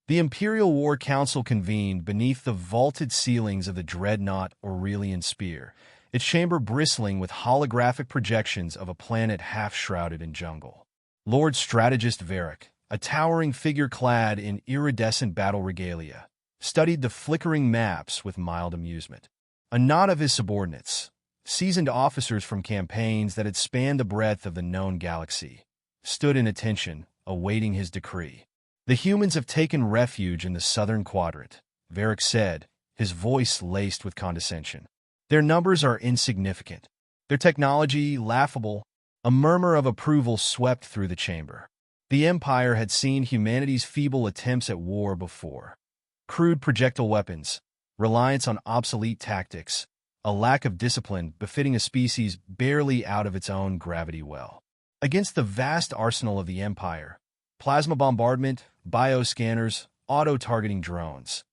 The Imperial War Council convened beneath the vaulted ceilings of the dreadnought Aurelian Spear, its chamber bristling with holographic projections of a planet half-shrouded in jungle. Lord Strategist Varric, a towering figure clad in iridescent battle regalia, studied the flickering maps with mild amusement. A knot of his subordinates, seasoned officers from campaigns that had spanned the breadth of the known galaxy, stood in attention, awaiting his decree. "The humans have taken refuge in the southern quadrant," Varric said, his voice laced with condescension. "Their numbers are insignificant, their technology laughable." A murmur of approval swept through the chamber. The Empire had seen humanity's feeble attempts at war before. Crude projectile weapons, reliance on obsolete tactics, a lack of discipline befitting a species barely out of its own gravity well. Against the vast arsenal of the Empire, plasma bombardment, bioscanners, auto-targeting drones,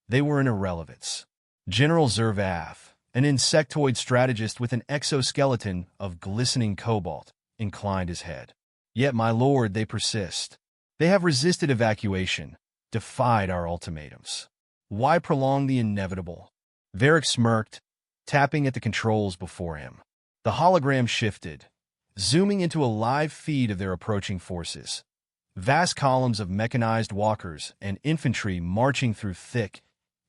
they were an irrelevance. General Zervath, an insectoid strategist with an exoskeleton of glistening cobalt, inclined his head. "Yet, my lord, they persist. They have resisted evacuation, defied our ultimatums. Why prolong the inevitable?" Varric smirked, tapping at the controls before him. The hologram shifted, zooming into a live feed of their approaching forces. Vast columns of mechanized walkers and infantry marching through thick,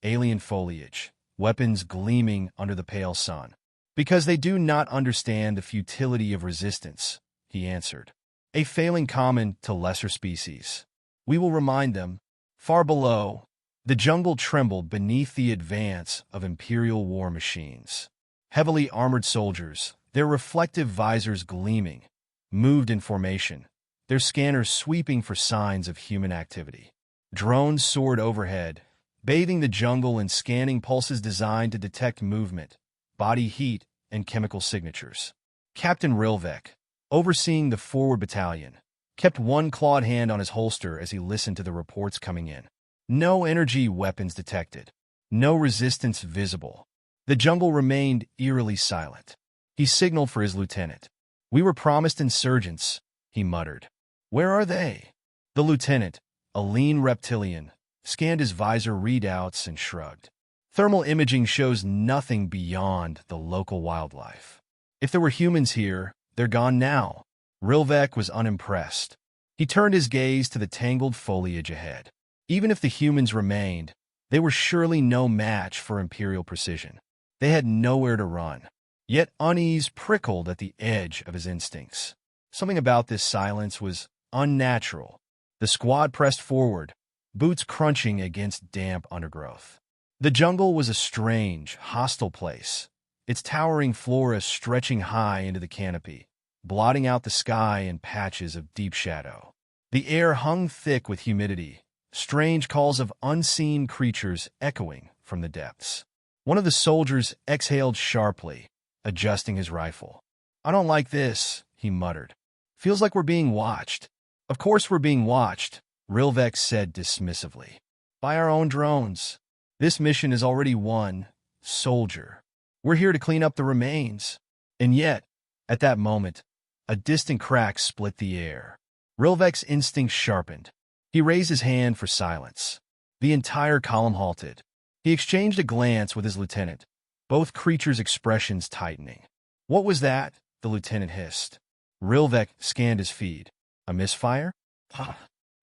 alien foliage, weapons gleaming under the pale sun. "Because they do not understand the futility of resistance," he answered. "A failing common to lesser species. We will remind them." Far below, the jungle trembled beneath the advance of Imperial war machines. Heavily armored soldiers, their reflective visors gleaming, moved in formation, their scanners sweeping for signs of human activity. Drones soared overhead, bathing the jungle in scanning pulses designed to detect movement, body heat, and chemical signatures. Captain Rilvek, overseeing the forward battalion, kept one clawed hand on his holster as he listened to the reports coming in. No energy weapons detected, no resistance visible. The jungle remained eerily silent. He signaled for his lieutenant. "We were promised insurgents," he muttered. "Where are they?" The lieutenant, a lean reptilian, scanned his visor readouts and shrugged. "Thermal imaging shows nothing beyond the local wildlife. If there were humans here, they're gone now." Rilvek was unimpressed. He turned his gaze to the tangled foliage ahead. Even if the humans remained, they were surely no match for Imperial precision. They had nowhere to run. Yet unease prickled at the edge of his instincts. Something about this silence was unnatural. The squad pressed forward, boots crunching against damp undergrowth. The jungle was a strange, hostile place, its towering flora stretching high into the canopy, blotting out the sky in patches of deep shadow. The air hung thick with humidity, strange calls of unseen creatures echoing from the depths. One of the soldiers exhaled sharply, adjusting his rifle. "I don't like this," he muttered. "Feels like we're being watched." "Of course we're being watched," Rilvek said dismissively. "By our own drones. This mission is already won, soldier. We're here to clean up the remains." And yet, at that moment, a distant crack split the air. Rilvek's instincts sharpened. He raised his hand for silence. The entire column halted. He exchanged a glance with his lieutenant, both creatures' expressions tightening. "What was that?" the lieutenant hissed. Rilvek scanned his feed. "A misfire?"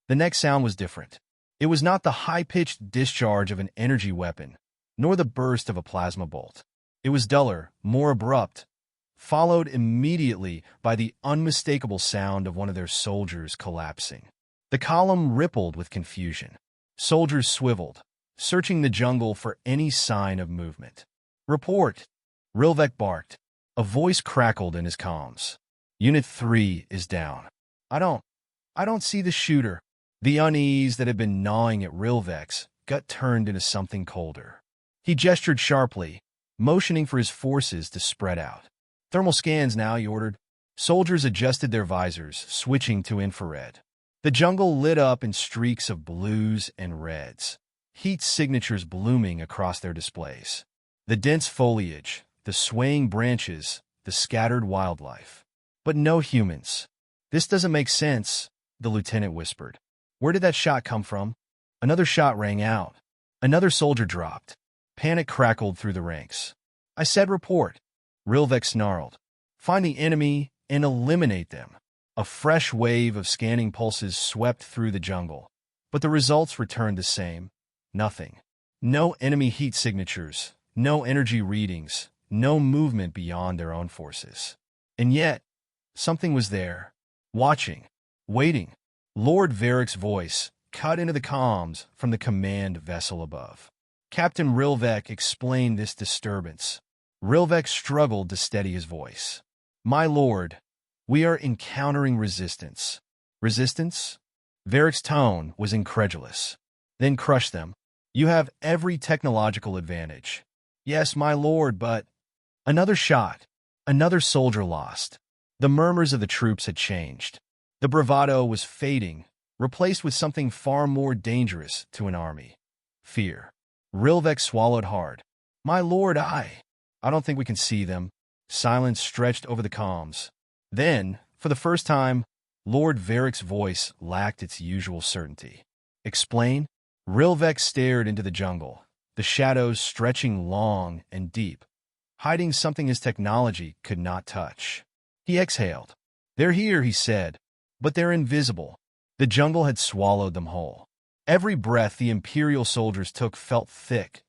The next sound was different. It was not the high-pitched discharge of an energy weapon, nor the burst of a plasma bolt. It was duller, more abrupt, followed immediately by the unmistakable sound of one of their soldiers collapsing. The column rippled with confusion. Soldiers swiveled, searching the jungle for any sign of movement. "Report!" Rilvek barked. A voice crackled in his comms. "Unit 3 is down." I don't see the shooter." The unease that had been gnawing at Rilvek's gut turned into something colder. He gestured sharply, motioning for his forces to spread out. "Thermal scans now," he ordered. Soldiers adjusted their visors, switching to infrared. The jungle lit up in streaks of blues and reds, heat signatures blooming across their displays. The dense foliage, the swaying branches, the scattered wildlife. But no humans. "This doesn't make sense," the lieutenant whispered. "Where did that shot come from?" Another shot rang out. Another soldier dropped. Panic crackled through the ranks. I said report. Rilvek snarled. Find the enemy and eliminate them. A fresh wave of scanning pulses swept through the jungle. But the results returned the same. Nothing. No enemy heat signatures, no energy readings, no movement beyond their own forces. And yet, something was there, watching, waiting. Lord Varric's voice cut into the comms from the command vessel above. Captain Rilvek explained this disturbance. Rilvek struggled to steady his voice. My lord, we are encountering resistance. Resistance? Varric's tone was incredulous. Then crush them. You have every technological advantage. Yes, my lord, but... Another shot. Another soldier lost. The murmurs of the troops had changed. The bravado was fading, replaced with something far more dangerous to an army. Fear. Rilvek swallowed hard. My lord, I don't think we can see them. Silence stretched over the comms. Then, for the first time, Lord Varric's voice lacked its usual certainty. Explain? Rilvek stared into the jungle, the shadows stretching long and deep, hiding something his technology could not touch. He exhaled. They're here, he said, but they're invisible. The jungle had swallowed them whole. Every breath the Imperial soldiers took felt thick,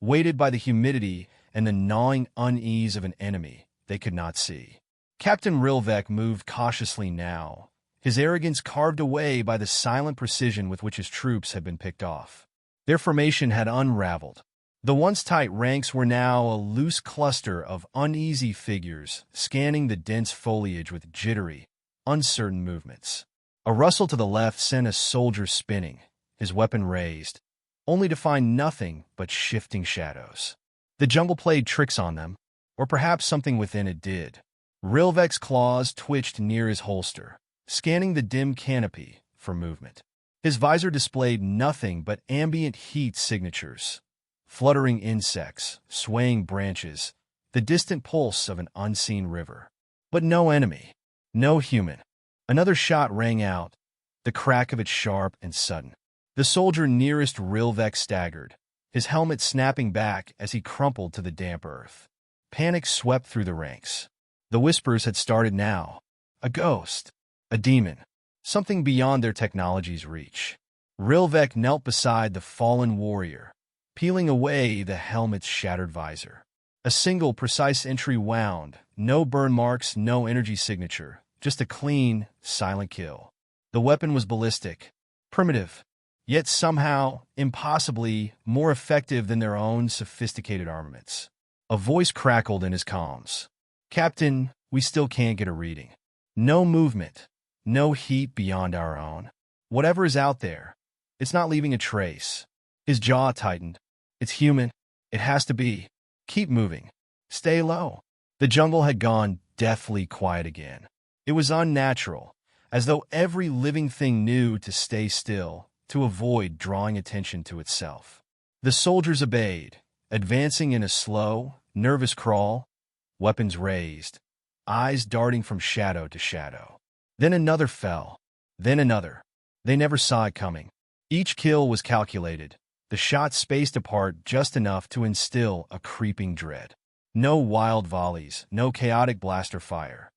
weighted by the humidity and the gnawing unease of an enemy they could not see. Captain Rilvek moved cautiously now, his arrogance carved away by the silent precision with which his troops had been picked off. Their formation had unraveled. The once tight ranks were now a loose cluster of uneasy figures, scanning the dense foliage with jittery, uncertain movements. A rustle to the left sent a soldier spinning, his weapon raised, only to find nothing but shifting shadows. The jungle played tricks on them, or perhaps something within it did. Rilvek's claws twitched near his holster, scanning the dim canopy for movement. His visor displayed nothing but ambient heat signatures, fluttering insects, swaying branches, the distant pulse of an unseen river. But no enemy, no human. Another shot rang out, the crack of it sharp and sudden. The soldier nearest Rilvek staggered, his helmet snapping back as he crumpled to the damp earth. Panic swept through the ranks. The whispers had started now. A ghost, a demon, something beyond their technology's reach. Rilvek knelt beside the fallen warrior, peeling away the helmet's shattered visor. A single precise entry wound, no burn marks, no energy signature, just a clean, silent kill. The weapon was ballistic, primitive, yet somehow, impossibly, more effective than their own sophisticated armaments. A voice crackled in his comms. Captain, we still can't get a reading. No movement, no heat beyond our own. Whatever is out there, it's not leaving a trace. His jaw tightened. It's human. It has to be. Keep moving. Stay low. The jungle had gone deathly quiet again. It was unnatural, as though every living thing knew to stay still, to avoid drawing attention to itself. The soldiers obeyed, advancing in a slow, nervous crawl, weapons raised, eyes darting from shadow to shadow. Then another fell, then another. They never saw it coming. Each kill was calculated, the shots spaced apart just enough to instill a creeping dread. No wild volleys, no chaotic blaster fire.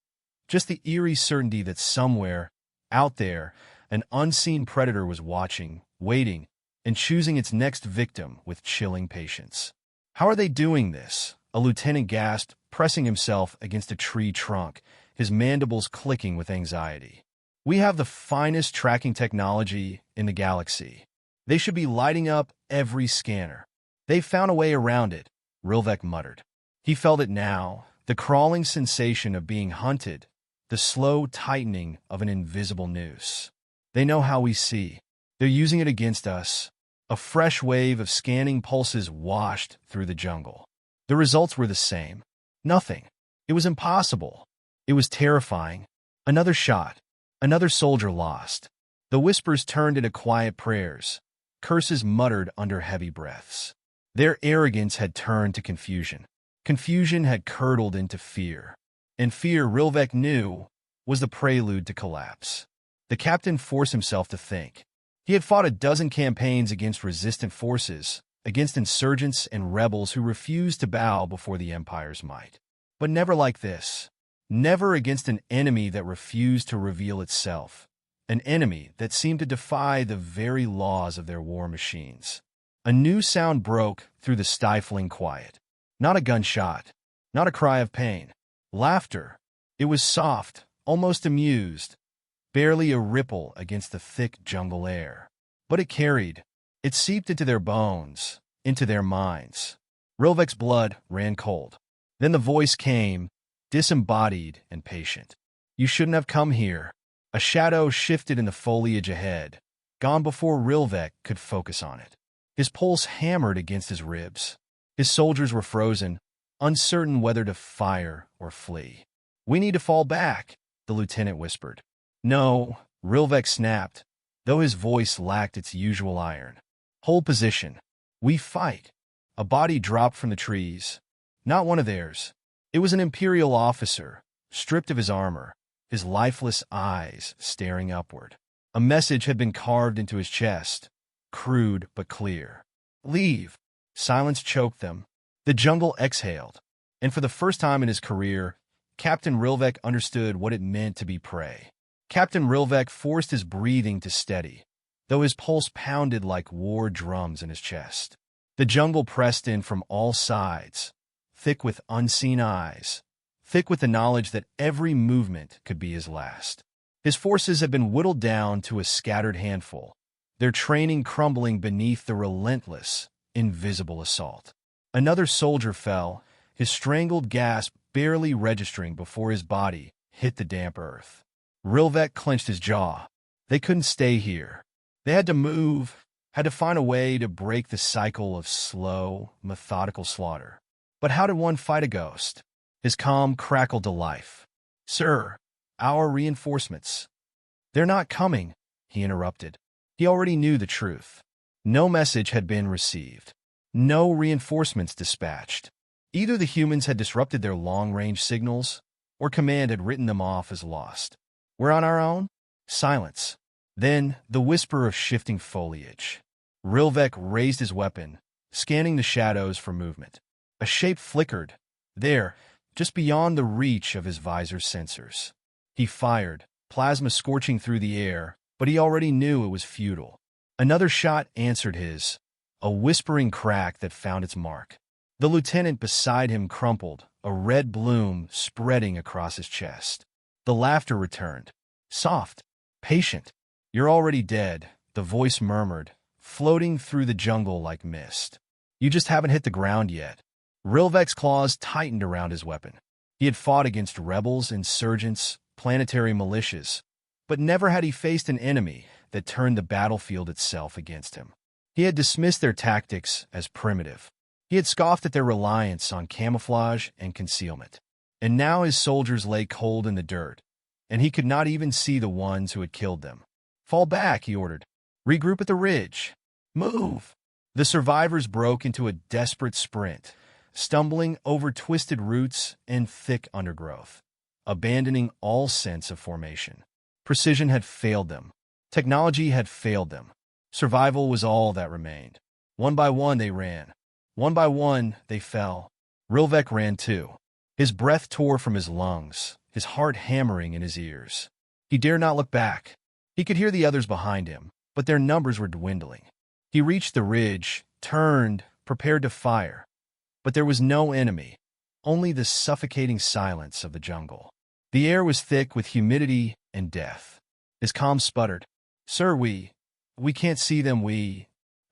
Just the eerie certainty that somewhere, out there, an unseen predator was watching, waiting, and choosing its next victim with chilling patience. How are they doing this? A lieutenant gasped, pressing himself against a tree trunk, his mandibles clicking with anxiety. We have the finest tracking technology in the galaxy. They should be lighting up every scanner. They've found a way around it, Rilvek muttered. He felt it now, the crawling sensation of being hunted, the slow tightening of an invisible noose. They know how we see. They're using it against us. A fresh wave of scanning pulses washed through the jungle. The results were the same. Nothing. It was impossible. It was terrifying. Another shot. Another soldier lost. The whispers turned into quiet prayers, curses muttered under heavy breaths. Their arrogance had turned to confusion. Confusion had curdled into fear. And fear, Rilvek knew, was the prelude to collapse. The captain forced himself to think. He had fought a dozen campaigns against resistant forces, against insurgents and rebels who refused to bow before the Empire's might. But never like this. Never against an enemy that refused to reveal itself. An enemy that seemed to defy the very laws of their war machines. A new sound broke through the stifling quiet. Not a gunshot. Not a cry of pain. Laughter. It was soft, almost amused. Barely a ripple against the thick jungle air. But it carried. It seeped into their bones, into their minds. Rilvek's blood ran cold. Then the voice came, disembodied and patient. You shouldn't have come here. A shadow shifted in the foliage ahead, gone before Rilvek could focus on it. His pulse hammered against his ribs. His soldiers were frozen, uncertain whether to fire or flee. We need to fall back, the lieutenant whispered. No, Rilvek snapped, though his voice lacked its usual iron. Hold position. We fight. A body dropped from the trees. Not one of theirs. It was an Imperial officer, stripped of his armor, his lifeless eyes staring upward. A message had been carved into his chest, crude but clear. Leave. Silence choked them. The jungle exhaled, and for the first time in his career, Captain Rilvek understood what it meant to be prey. Captain Rilvek forced his breathing to steady, though his pulse pounded like war drums in his chest. The jungle pressed in from all sides, thick with unseen eyes, thick with the knowledge that every movement could be his last. His forces had been whittled down to a scattered handful, their training crumbling beneath the relentless, invisible assault. Another soldier fell, his strangled gasp barely registering before his body hit the damp earth. Rilvek clenched his jaw. They couldn't stay here. They had to move, had to find a way to break the cycle of slow, methodical slaughter. But how did one fight a ghost? His calm crackled to life. Sir, our reinforcements. They're not coming, he interrupted. He already knew the truth. No message had been received. No reinforcements dispatched. Either the humans had disrupted their long-range signals, or command had written them off as lost. We're on our own? Silence. Then, the whisper of shifting foliage. Rilvek raised his weapon, scanning the shadows for movement. A shape flickered, there, just beyond the reach of his visor's sensors. He fired, plasma scorching through the air, but he already knew it was futile. Another shot answered his, a whispering crack that found its mark. The lieutenant beside him crumpled, a red bloom spreading across his chest. The laughter returned. Soft, patient. You're already dead, the voice murmured, floating through the jungle like mist. You just haven't hit the ground yet. Rilvek's claws tightened around his weapon. He had fought against rebels, insurgents, planetary militias, but never had he faced an enemy that turned the battlefield itself against him. He had dismissed their tactics as primitive. He had scoffed at their reliance on camouflage and concealment. And now his soldiers lay cold in the dirt, and he could not even see the ones who had killed them. Fall back, he ordered. Regroup at the ridge. Move. The survivors broke into a desperate sprint, stumbling over twisted roots and thick undergrowth, abandoning all sense of formation. Precision had failed them. Technology had failed them. Survival was all that remained. One by one they ran. One by one they fell. Rilvek ran too. His breath tore from his lungs, his heart hammering in his ears. He dared not look back. He could hear the others behind him, but their numbers were dwindling. He reached the ridge, turned, prepared to fire. But there was no enemy, only the suffocating silence of the jungle. The air was thick with humidity and death. His comm sputtered. Sir, we can't see them, A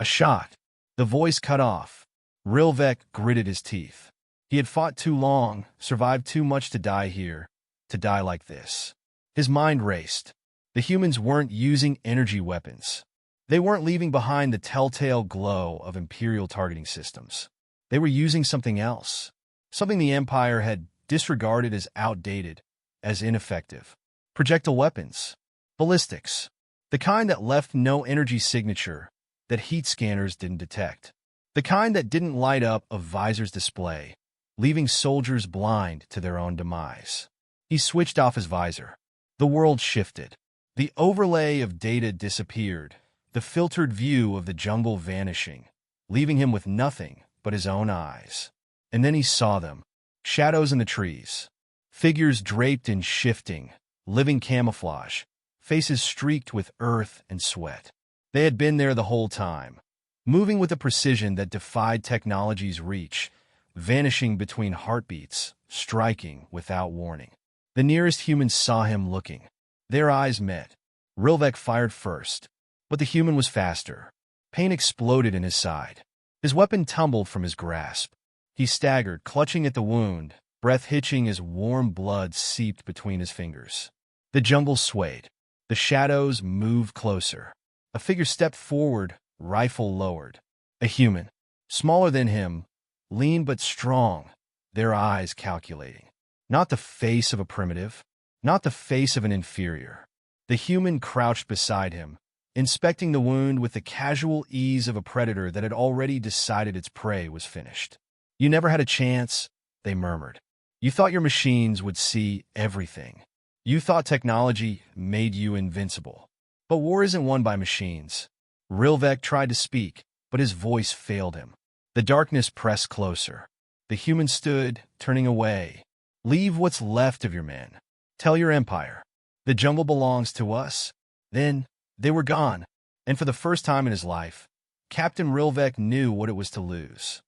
shot. The voice cut off. Rilvek gritted his teeth. He had fought too long, survived too much to die here, to die like this. His mind raced. The humans weren't using energy weapons. They weren't leaving behind the telltale glow of Imperial targeting systems. They were using something else, something the Empire had disregarded as outdated, as ineffective. Projectile weapons. Ballistics. The kind that left no energy signature, that heat scanners didn't detect. The kind that didn't light up a visor's display, leaving soldiers blind to their own demise. He switched off his visor. The world shifted. The overlay of data disappeared, the filtered view of the jungle vanishing, leaving him with nothing but his own eyes. And then he saw them, shadows in the trees, figures draped in shifting, living camouflage, faces streaked with earth and sweat. They had been there the whole time, moving with a precision that defied technology's reach, vanishing between heartbeats, striking without warning. The nearest humans saw him looking. Their eyes met. Rilvek fired first, but the human was faster. Pain exploded in his side. His weapon tumbled from his grasp. He staggered, clutching at the wound, breath hitching as warm blood seeped between his fingers. The jungle swayed. The shadows moved closer. A figure stepped forward, rifle lowered. A human, smaller than him, lean but strong, their eyes calculating. Not the face of a primitive, not the face of an inferior. The human crouched beside him, inspecting the wound with the casual ease of a predator that had already decided its prey was finished. "You never had a chance," they murmured. "You thought your machines would see everything. You thought technology made you invincible. But war isn't won by machines." Rilvek tried to speak, but his voice failed him. The darkness pressed closer. The human stood, turning away. "Leave what's left of your men. Tell your empire. The jungle belongs to us." Then they were gone, and for the first time in his life, Captain Rilvek knew what it was to lose.